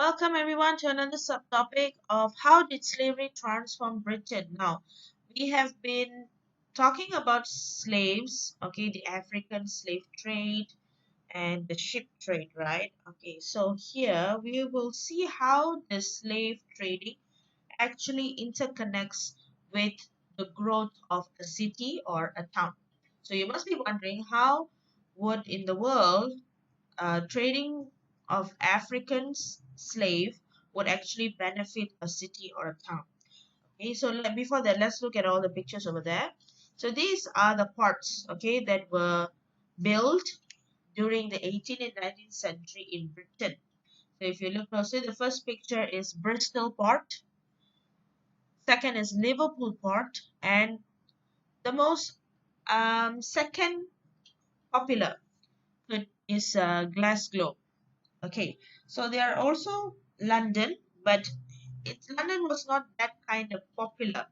Welcome everyone to another subtopic of how did slavery transform Britain. Now, we have been talking about slaves, okay, the African slave trade and the ship trade, right? Okay, so here we will see how the slave trading actually interconnects with the growth of a city or a town. So you must be wondering how would in the world trading of Africans slave would actually benefit a city or a town. Okay, so before that, let's look at all the pictures over there. So these are the ports, okay, that were built during the 18th and 19th century in Britain. So if you look closely, the first picture is Bristol Port, second is Liverpool Port, and the most second popular is Glasgow. Okay, so there are also London, but London was not that kind of popular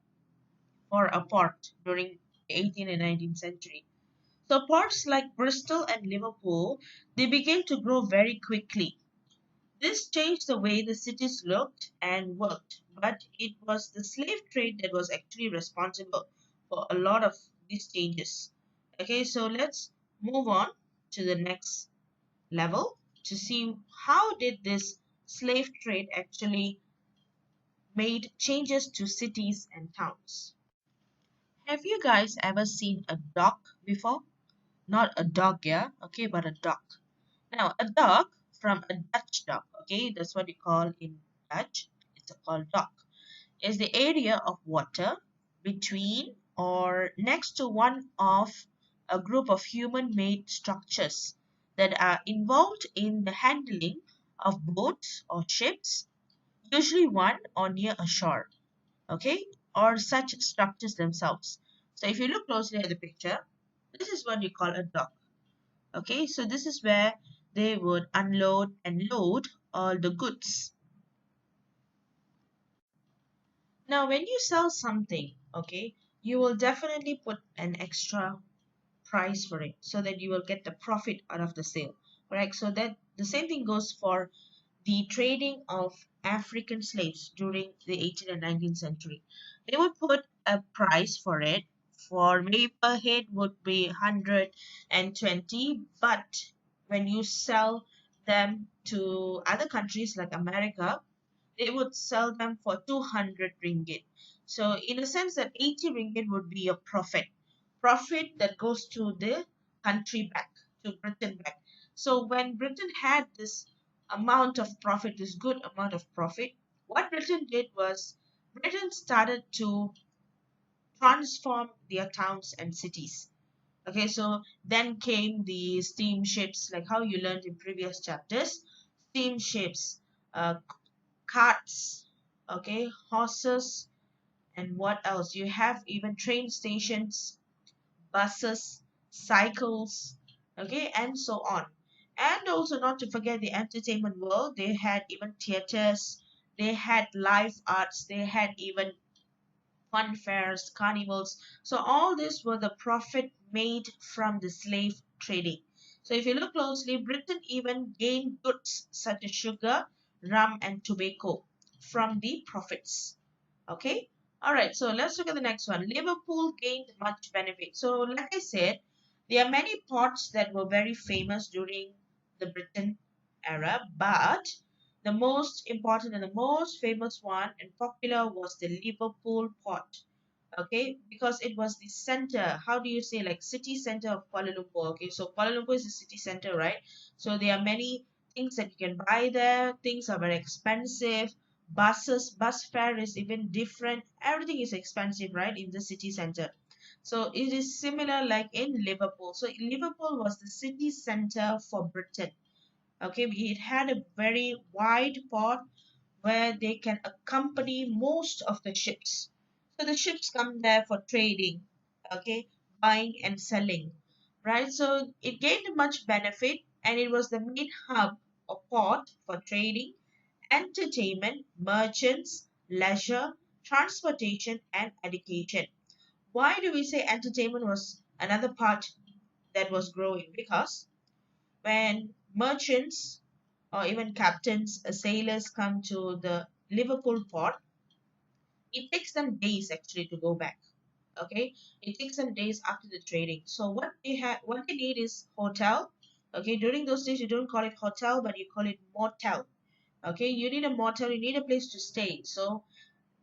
for a port during the 18th and 19th century. So ports like Bristol and Liverpool, they began to grow very quickly. This changed the way the cities looked and worked, but it was the slave trade that was actually responsible for a lot of these changes. Okay, so let's move on to the next level to see how did this slave trade actually made changes to cities and towns. Have you guys ever seen a dock before? Not a dog, yeah, okay, but a dock. Now, a dock from a Dutch dock, okay, that's what we call in Dutch, it's called dock, is the area of water between or next to one of a group of human-made structures that are involved in the handling of boats or ships, usually one or near a shore, okay, or such structures themselves. So if you look closely at the picture, this is what you call a dock. Okay, so this is where they would unload and load all the goods. Now, when you sell something, okay, you will definitely put an extra price for it so that you will get the profit out of the sale. Correct? So that the same thing goes for the trading of African slaves during the 18th and 19th century. They would put a price for it. For maybe per head would be 120, but when you sell them to other countries like America, they would sell them for 200 ringgit. So in a sense that 80 ringgit would be a profit that goes to the country back, to Britain back. So when Britain had this amount of profit, this good amount of profit, what Britain did was Britain started to transform their towns and cities. Okay, so then came the steamships, like how you learned in previous chapters, steamships, uh, carts, okay, horses, and what else? You have even train stations, buses, cycles, okay, and so on. And also, not to forget the entertainment world, they had even theaters, they had live arts, they had even fun fairs, carnivals. So, all this were the profit made from the slave trading. So, if you look closely, Britain even gained goods such as sugar, rum, and tobacco from the profits. Okay, all right, so let's look at the next one. Liverpool gained much benefit. So like I said, there are many ports that were very famous during the Britain era, but the most important and the most famous one and popular was the Liverpool port. Okay, because it was the center, how do you say, like city center of Kuala Lumpur. Okay, so Kuala Lumpur is the city center, right? So there are many things that you can buy there. Things are very expensive. Bus fare is even different. Everything is expensive, right, in the city center. So it is similar like in Liverpool. So Liverpool was the city center for Britain. Okay, it had a very wide port where they can accompany most of the ships. So the ships come there for trading, okay, buying and selling, right? So it gained much benefit and it was the main hub or port for trading, entertainment, merchants, leisure, transportation, and education. Why do we say entertainment was another part that was growing? Because when merchants or even captains, sailors come to the Liverpool port, it takes them days actually to go back. Okay, it takes them days after the trading. So what they need is hotel. Okay, during those days you don't call it hotel, but you call it motel. Okay, you need a motel, you need a place to stay. So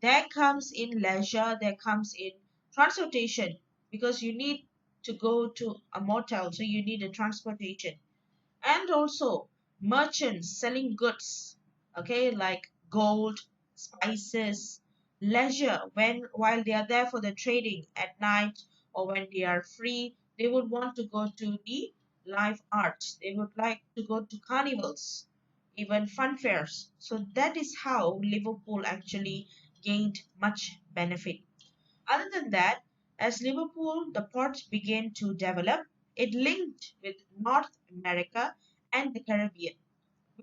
there comes in leisure, there comes in transportation, because you need to go to a motel, so you need a transportation. And also merchants selling goods, okay, like gold, spices, leisure, when while they are there for the trading at night, or when they are free, they would want to go to the live arts, they would like to go to carnivals, even fun fairs. So that is how Liverpool actually gained much benefit. Other than that, as Liverpool, the port began to develop, it linked with North America and the Caribbean,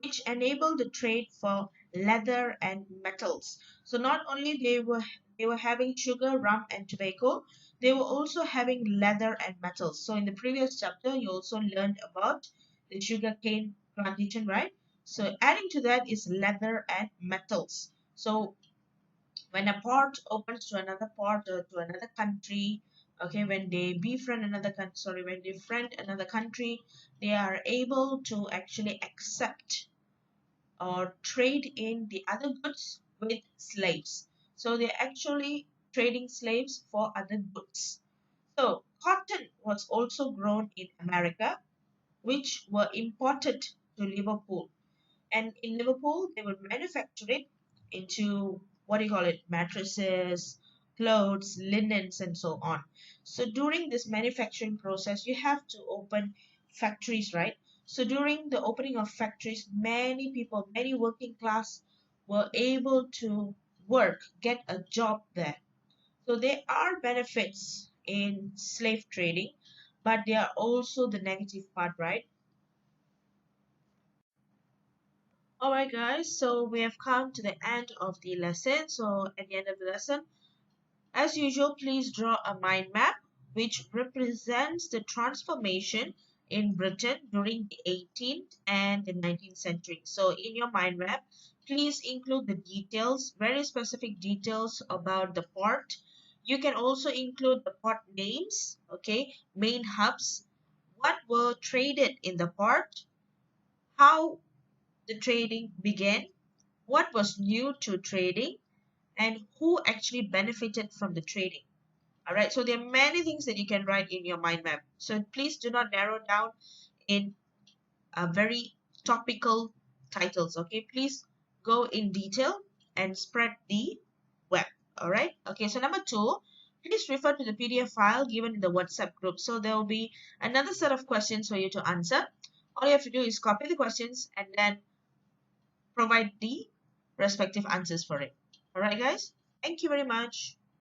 which enabled the trade for leather and metals. So not only they were having sugar, rum, and tobacco, they were also having leather and metals. So in the previous chapter, you also learned about the sugarcane plantation, right? So adding to that is leather and metals. So when a port opens to another port or to another country, okay, when they befriend another country, sorry, when they friend another country, they are able to actually accept or trade in the other goods with slaves. So they're actually trading slaves for other goods. So cotton was also grown in America, which were imported to Liverpool, and in Liverpool, they would manufacture it into, what do you call it, mattresses, clothes, linens, and so on. So during this manufacturing process, you have to open factories, right? So during the opening of factories, many people, many working class were able to work, get a job there. So there are benefits in slave trading, but there are also the negative part, right? Alright guys, so we have come to the end of the lesson. So at the end of the lesson, as usual, please draw a mind map which represents the transformation in Britain during the 18th and the 19th century. So in your mind map, please include the details, very specific details about the port. You can also include the port names, okay, main hubs, what were traded in the port, how the trading began, what was new to trading, and who actually benefited from the trading. All right, so there are many things that you can write in your mind map. So please do not narrow down in very topical titles. Okay, please go in detail and spread the web. All right, okay, so number two, please refer to the PDF file given in the WhatsApp group. So there will be another set of questions for you to answer. All you have to do is copy the questions and then provide the respective answers for it. All right, guys. Thank you very much.